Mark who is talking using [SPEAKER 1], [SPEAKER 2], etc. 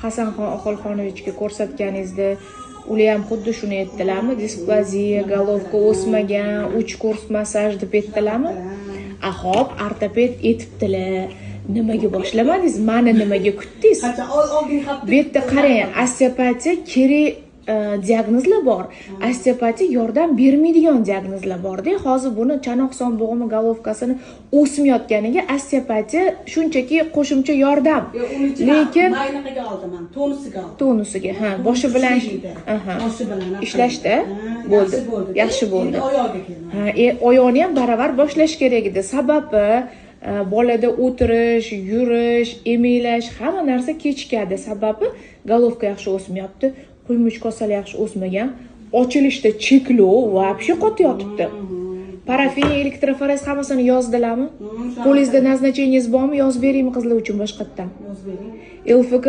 [SPEAKER 1] Hasanxon Oxolxonovichga ko'rsatganingizda ular ham xuddi shuni aytdilarmi? Displaziya, golovka o'smagan, 3 kurs masaj deb aytdilarmi? Ahop, ortoped aytibdilar. Nimaga boshlamadingiz? Mani nimaga kutdingiz? Bu yerda qarang, osteopatiya kerak diagnozlar bor. Osteopatiya yordam bermaydigan diagnozlar bor-da. Hozir buni chanoq son bo'g'imi golovkasini o'smayotganiga osteopatiya shunchaki qo'shimcha yordam. Lekin
[SPEAKER 2] maynaqiga oldim men, tonusiga oldim.
[SPEAKER 1] Tonusiga, ha, boshi bilan,
[SPEAKER 2] boshi bilan
[SPEAKER 1] ishlashda bo'ldi. Yaxshi bo'ldi. Ha, oyoqni ham baravar boshlash kerak edi. Sababi bolada o'tirish, yurish, emelash hamma narsa kechikadi. Sababi golovka yaxshi o'smayapti. Quymuch kosalar yaxshi o'smagan, ochilishda cheklov va вообще qotib Parafin, elektroforez hammasini yozdilarmi? Qo'lingizda назначениеңiz bormi? Yozib beringmi qizlar uchun boshqatdan?
[SPEAKER 2] Yozib bering.
[SPEAKER 1] LFK